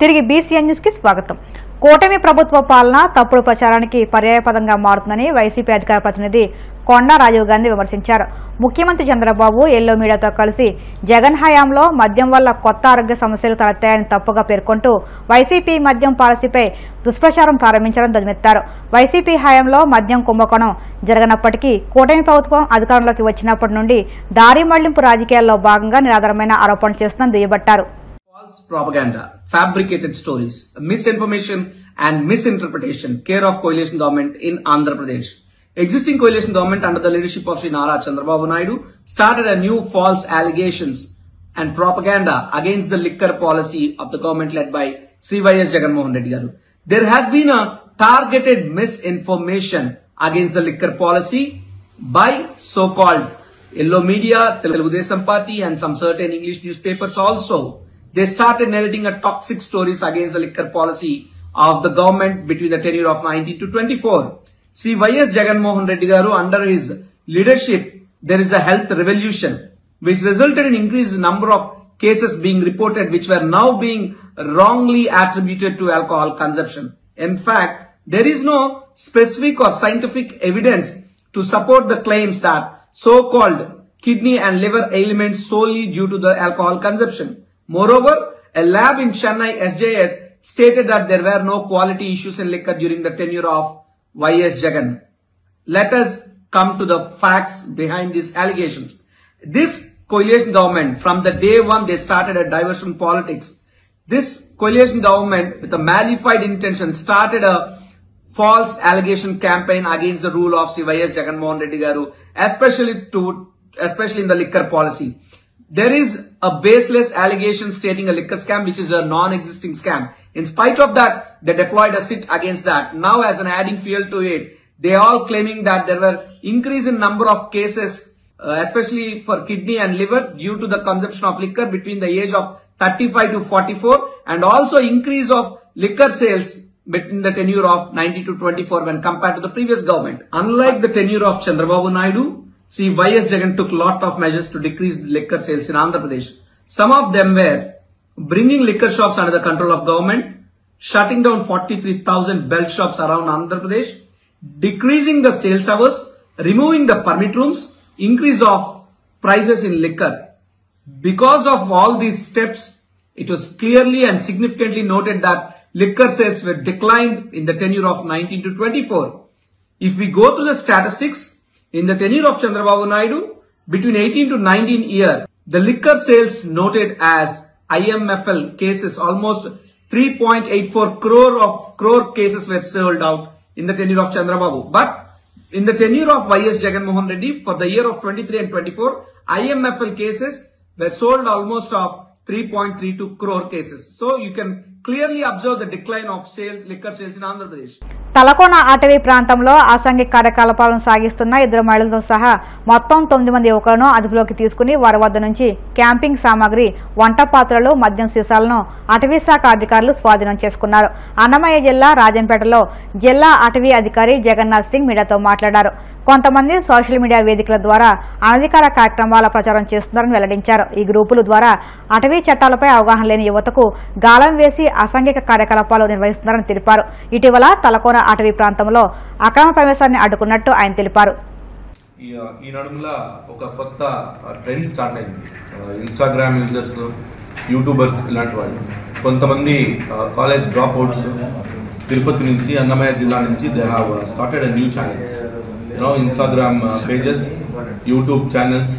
తిరిగి BCN news కి స్వాగతం. కూటమి ప్రభుత్వ పాలన తప్పుడు ప్రచారానికి పర్యాయపదంగా మారుతుందని వైసీపీ అధికార ప్రతినిధి కొండా రాజీవ్ గాంధీ విమర్శించారు. ముఖ్యమంత్రి చంద్రబాబు ఎల్లో మీడియాతో కలిసి జగన్ హయాంలో మద్యం వల్ల కొత్త ఆరోగ్య సమస్యలు తలెత్తాయని తప్పుగా పేర్కొంటూ వైసీపీ మద్యం పాలసీపై దుష్ప్రచారం ప్రారంభించారని ధ్వజమెత్తారు. వైసీపీ హయాంలో మద్యం కుంభకోణం జరగనప్పటికీ కూటమి ప్రభుత్వం అధికారంలోకి వచ్చినప్పటి నుండి దారి మళ్లింపు రాజకీయాల్లో భాగంగా నిరాధారమైన ఆరోపణలు చేస్తుందని దుయ్యబట్టారు. False propaganda, fabricated stories, misinformation and misinterpretation care of coalition government in Andhra Pradesh. Existing coalition government under the leadership of Sri Nara Chandrababu Naidu started a new false allegations and propaganda against the liquor policy of the government led by Sri Y.S. Jagannath Reddy Garu. There has been a targeted misinformation against the liquor policy by so-called yellow media, Telugu Desam Party and some certain English newspapers also. They started narrating a toxic stories against the liquor policy of the government between the tenure of 19 to 24. See, Y.S. Jagannath Reddy Garu, under his leadership, there is a health revolution, which resulted in increased number of cases being reported, which were now being wrongly attributed to alcohol consumption. In fact, there is no specific or scientific evidence to support the claims that so-called kidney and liver ailments solely due to the alcohol consumption. Moreover, a lab in Chennai SJS stated that there were no quality issues in liquor during the tenure of Y.S. Jagan. Let us come to the facts behind these allegations. This coalition government, from the day one, they started a diversion politics. This coalition government, with a malified intention, started a false allegation campaign against the rule of Y.S. Jagannath Reddy Garu, especially in the liquor policy. There is a baseless allegation stating a liquor scam, which is a non-existing scam. In spite of that, they deployed a sit against that. Now, as an adding fuel to it, they are all claiming that there were increase in number of cases, especially for kidney and liver, due to the consumption of liquor between the age of 35 to 44, and also increase of liquor sales between the tenure of 90 to 24 when compared to the previous government. Unlike the tenure of Chandrababu Naidu, see, Y.S. Jagan took lot of measures to decrease liquor sales in Andhra Pradesh. Some of them were bringing liquor shops under the control of government, shutting down 43,000 belt shops around Andhra Pradesh, decreasing the sales hours, removing the permit rooms, increase of prices in liquor. Because of all these steps, it was clearly and significantly noted that liquor sales were declined in the tenure of 19 to 24. If we go to the statistics, in the tenure of Chandrababu Naidu, between 18 to 19 year, the liquor sales noted as IMFL cases, almost 3.84 crore cases were sold out in the tenure of Chandrababu. But in the tenure of Y.S. Jagannath Reddy, for the year of 23 and 24, IMFL cases were sold almost of 3.32 crore cases. So you can clearly observe the decline of sales, liquor sales in Andhra Pradesh. Talakona అటవీ ప్రాంతంలో అసాంఘిక కార్యకలాపాలను సాగిస్తున్న 2 మహిళలతో సహా మొత్తం 9 మంది యువకులను అదుపులోకి తీసుకుని వారి వద్ద నుంచి క్యాంపింగ్ సామాగ్రి, వంట పాత్రలు, మద్యం సీసాలను అటవీ శాఖ అధికారులు స్వాధీనం చేసుకున్నారు. అన్నమయ్య జిల్లా రాజంపేటలో జిల్లా అటవీ అధికారి జగన్నాథ్ సింగ్ మీడియాతో మాట్లాడారు. కొంతమంది సోషల్ మీడియా వేదికల ద్వారా అనధికార కార్యక్రమాల ప్రచారం చేస్తున్నారని వెల్లడించారు. ఈ గ్రూపుల ద్వారా అటవీ చట్టాలపై అవగాహన లేని యువతకు గాలం వేసి అసాంఘిక కార్యకలాపాలు నిర్వహిస్తున్నారని తెలిపారు. ఇటీవల తలకోన అటవీ ప్రాంతంలో అక్రమ ప్రవేశాన్ని అడ్డుకున్నట్టు ఆయన తెలిపారు. ఈ నడుములా ఒక కొత్త ట్రెండ్ స్టార్ట్ అయింది. ఇన్స్టాగ్రామ్ యూజర్స్, యూట్యూబర్స్ ఇలాంటి వాళ్ళు కొంతమంది కాలేజ్ డ్రాప్ అవుట్స్ తిరుపతి నుంచి, అన్నమయ్య జిల్లా నుంచి they have started a new channels, Instagram pages, YouTube channels,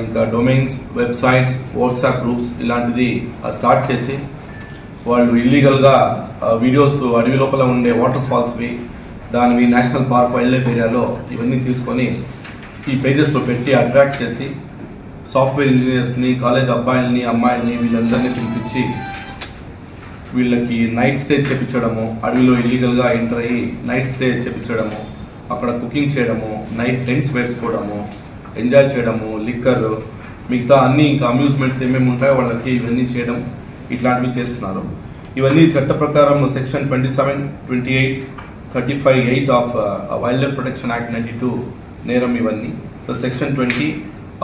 ఇంకా డొమైన్స్, వెబ్సైట్స్, వాట్సాప్ గ్రూప్స్ ఇలాంటిది స్టార్ట్ చేసి వాళ్ళు ఇల్లీగల్గా వీడియోస్ అడవి లోపల ఉండే వాటర్ ఫాల్స్వి, దానివి నేషనల్ పార్క్, వైల్డ్ లైఫ్ ఏరియాలో ఇవన్నీ తీసుకొని ఈ పేజెస్లో పెట్టి అట్రాక్ట్ చేసి సాఫ్ట్వేర్ ఇంజనీర్స్ని, కాలేజ్ అబ్బాయిల్ని, అమ్మాయిల్ని వీళ్ళందరినీ పిలిపించి వీళ్ళకి నైట్ స్టే చేయించడము, అడవిలో ఇల్లీగల్గా ఎంటర్ అయ్యి నైట్ స్టే చేయించడము, అక్కడ కుకింగ్ చేయడము, నైట్ టెంట్స్ వేసుకోవడము, ఎంజాయ్ చేయడము, లిక్కర్, మిగతా అన్ని ఇంకా అమ్యూజ్మెంట్స్ ఏమేమి ఉంటాయో వాళ్ళకి ఇవన్నీ చేయడం, ఇట్లాంటివి చేస్తున్నారు. ఇవన్నీ చట్ట ప్రకారం section 27, 28, 35, 8 of wild life protection act 92 నేరం ఇవన్నీ. Section 20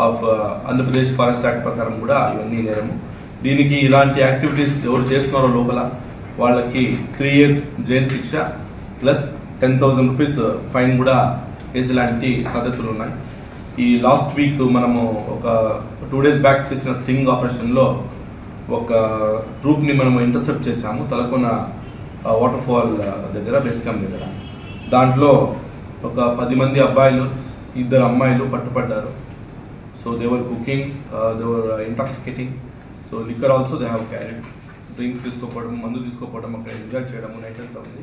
of Andhra Pradesh forest act ప్రకారం కూడా ఇవన్నీ నేరము. దీనికి ఇలాంటి యాక్టివిటీస్ ఎవరు చేస్తున్నారో లోపల వాళ్ళకి 3 years జైలు శిక్ష ప్లస్ 10,000 రూపీస్ ఫైన్ కూడా వేసేలాంటి సాధ్యతలు ఉన్నాయి. ఈ లాస్ట్ వీక్ మనము ఒక 2 days బ్యాక్ చేసిన స్టింగ్ ఆపరేషన్లో ఒక ట్రూప్ని మనము ఇంటర్సెప్ట్ చేశాము తలకొన వాటర్ ఫాల్ దగ్గర, బేస్ క్యాంప్ దగ్గర. దాంట్లో ఒక 10 మంది అబ్బాయిలు 2 అమ్మాయిలు పట్టుపడ్డారు. So they were cooking, they were intoxicating. So liquor also they have carried. Drinks తీసుకోపోవడం, మందు తీసుకోపోవడం, అక్కడ ఎంజాయ్ చేయడము, నైట్ అంతా ఉంది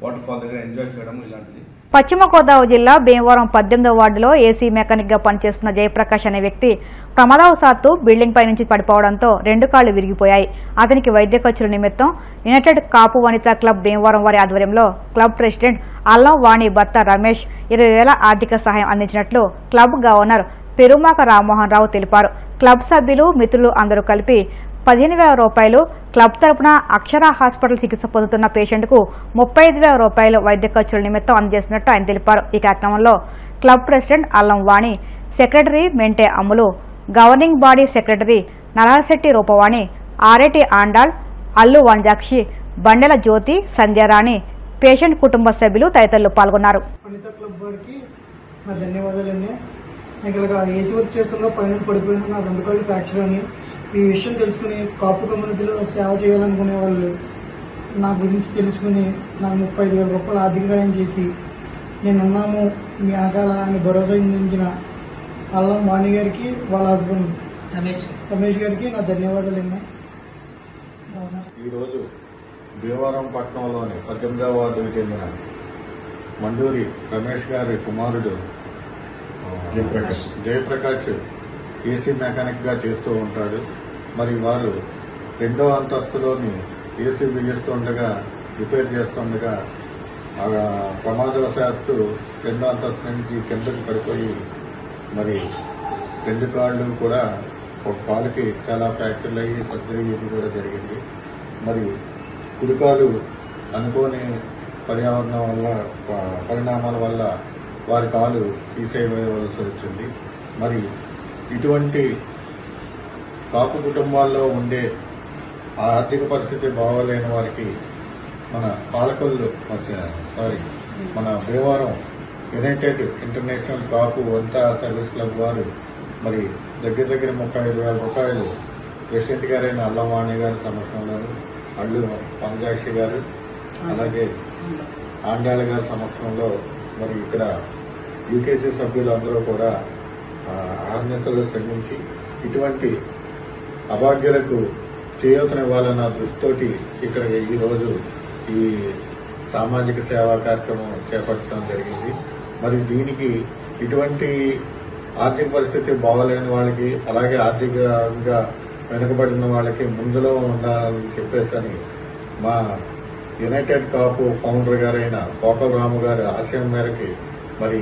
వాటర్ ఫాల్ దగ్గర ఎంజాయ్ చేయడము ఇలాంటిది. పశ్చిమ గోదావరి జిల్లా భీమవరం 18వ వార్డులో ఏసీ మెకానిక్ గా పనిచేస్తున్న జయప్రకాష్ అనే వ్యక్తి ప్రమాదవశాత్తు బిల్డింగ్ పై నుంచి పడిపోవడంతో 2 కాళ్లు విరిగిపోయాయి. అతనికి వైద్య ఖర్చుల నిమిత్తం యునైటెడ్ కాపు వనితా క్లబ్ భీమవరం వారి ఆధ్వర్యంలో క్లబ్ ప్రెసిడెంట్ అల్లం వాణి భర్త రమేష్ 20,000 ఆర్థిక సహాయం అందించినట్లు క్లబ్ గవర్నర్ పెరుమాక రామ్మోహన్ రావు తెలిపారు. క్లబ్ సభ్యులు, మిత్రులు అందరూ కలిపి 15,000 రూపాయలు క్లబ్ తరపున అక్షర హాస్పిటల్ చికిత్స పొందుతున్న పేషెంట్కు 35,000 రూపాయలు వైద్య ఖర్చుల నిమిత్తం అందజేసినట్టు ఆయన తెలిపారు. ఈ కార్యక్రమంలో club president Allam Vani, secretary Mente Ammulu, governing body secretary Narahasetti Rupavani, Areti Andal, Allu Vanajakshi, Bandela Jyothi, Sandhyarani, patient కుటుంబ సభ్యులు తదితరులు పాల్గొన్నారు. ఏసీ వర్క్ చేస్తున్నా పైన పడిపోయిన నా 2 కాళ్ళు ఫ్రాక్చర్ అని ఈ విషయం తెలుసుకుని కాపు కమ్యూనిటీలో సేవ చేయాలనుకునే వాళ్ళు నా గురించి తెలుసుకుని నాకు 35,000 రూపాయలు ఆర్థిక సాయం చేసి నేనున్నాము మీ ఆకాల అని భరోసా అందించిన అల్లం వాణి గారికి, వాళ్ళ హస్బెండ్ రమేష్ గారికి నా ధన్యవాదాలు. ఈరోజు భీమవరం పట్టణంలోని 18వ వార్డుకు చెందిన మండూరి రమేష్ గారి కుమారుడు జయప్రకాష్ ఏసీ మెకానిక్ గా చేస్తూ ఉంటాడు. మరి వారు 2వ అంతస్తులోని ఏసీ బిగిస్తుండగా, రిపేర్ చేస్తుండగా ప్రమాదవశాత్తు 2వ అంతస్తు నుంచి కిందకి పడిపోయి మరి 2 కాళ్ళు కూడా, ఒక కాలుకి చాలా ఫ్రాక్చర్లు అయ్యి సర్జరీ ఇది కూడా జరిగింది. మరి కుడికాలు అనుకోని పరిణామాల వల్ల వారి కాలు తీసేయవలసి వచ్చింది. మరి ఇటువంటి కాపు కుటుంబాల్లో ఉండే ఆర్థిక పరిస్థితి బాగోలేని వారికి మన భీమవరం యునైటెడ్ ఇంటర్నేషనల్ కాపు వనితా సర్వీస్ క్లబ్ వారు మరి దగ్గర 35,000 రూపాయలు ప్రెసిడెంట్ గారైన అల్లవాణి గారి సమక్షంలోను, అల్లు పంజాక్షి గారు, అలాగే ఆండాళ గారి సమక్షంలో మరి ఇక్కడ యూకేసీ సభ్యులందరూ కూడా ఆర్ఎన్ఎస్లో శ్రమించి ఇటువంటి అభాగ్యులకు చేయూతనివ్వాలన్న దృష్టితోటి ఇక్కడ ఈరోజు ఈ సామాజిక సేవా కార్యక్రమం చేపట్టడం జరిగింది. మరి దీనికి ఇటువంటి ఆర్థిక పరిస్థితి బాగోలేని వాళ్ళకి, అలాగే ఆర్థికంగా వెనుకబడిన వాళ్ళకి ముందులో ఉండాలని చెప్పేసని మా యునైటెడ్ కాపు ఫౌండర్ గారైన పోకల రాము గారి ఆశయం మేరకి మరి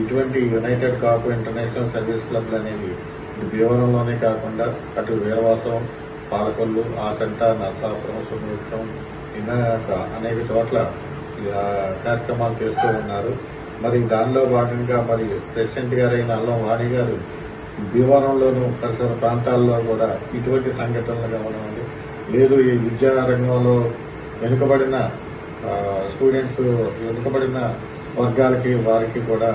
ఇటువంటి యునైటెడ్ కాపు ఇంటర్నేషనల్ సర్వీస్ క్లబ్లు అనేవి భీమవరంలోనే కాకుండా అటు వీరవాసం, పాలకొల్లు, ఆచంట, నర్సాపురం, సుమవృక్షం అనేక చోట్ల కార్యక్రమాలు చేస్తూ ఉన్నారు. మరి దానిలో భాగంగా మరి ప్రెసిడెంట్ గారైన అల్లం వాణి గారు భీమవరంలోనూ పరిసర ప్రాంతాల్లో కూడా ఇటువంటి సంఘటనలు గమనించండి. లేదు ఈ విద్యా రంగంలో వెనుకబడిన స్టూడెంట్స్, వెనుకబడిన వర్గాలకి వారికి కూడా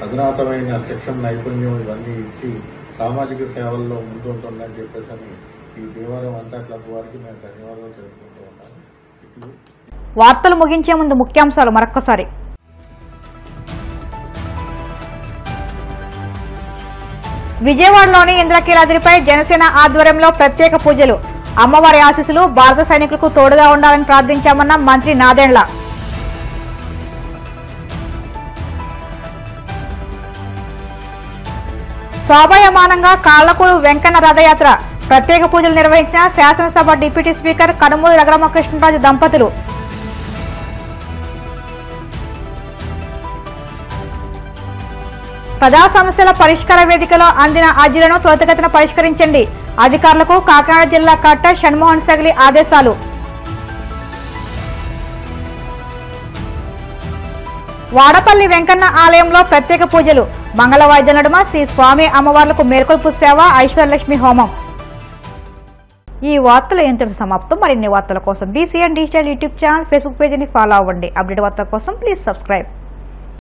అధునాతమైన శిక్షణ, నైపుణ్యం ఇవన్నీ ఇచ్చి సామాజిక సేవల్లో ముందుంటుందని చెప్పేసి ఈ భీమవరం వనితా క్లబ్ వారికి మేము ధన్యవాదాలు తెలుపుకుంటూ ఉన్నాను. వార్తలు ముగించే ముందు ముఖ్యాంశాలు మరొక్కసారి. విజయవాడలోని ఇంద్రకీలాద్రిపై జనసేన ఆధ్వర్యంలో ప్రత్యేక పూజలు. అమ్మవారి ఆశీస్సులు భారత సైనికులకు తోడుగా ఉండాలని ప్రార్థించామన్న మంత్రి నాదెండ్ల. శోభాయమానంగా కాళ్లకూరు వెంకన్న రథయాత్ర. ప్రత్యేక పూజలు నిర్వహించిన శాసనసభ డిప్యూటీ స్పీకర్ కనుమూరి రఘురామకృష్ణరాజు దంపతులు. ప్రజా సమస్యల పరిష్కార వేదికలో అందిన అర్జీలను త్వరితగతిన పరిష్కరించండి. అధికారులకు కాకినాడ జిల్లా కలెక్టర్ షణ్మోహన్ సగలి ఆదేశాలు. వాడపల్లి వెంకన్న ఆలయంలో ప్రత్యేక పూజలు. మంగళవాద్యం నడుమ శ్రీ స్వామి అమ్మవార్లకు మేల్కొల్పు సేవ, ఐశ్వర్యలక్ష్మి హోమం. ఈ వార్తలు ఎంతటి సమాప్తం. మరిన్ని వార్తల కోసం BCN digital YouTube channel, Facebook పేజీని ఫాలో అవ్వండి. అప్డేట్ వార్తల కోసం ప్లీజ్ సబ్స్క్రైబ్.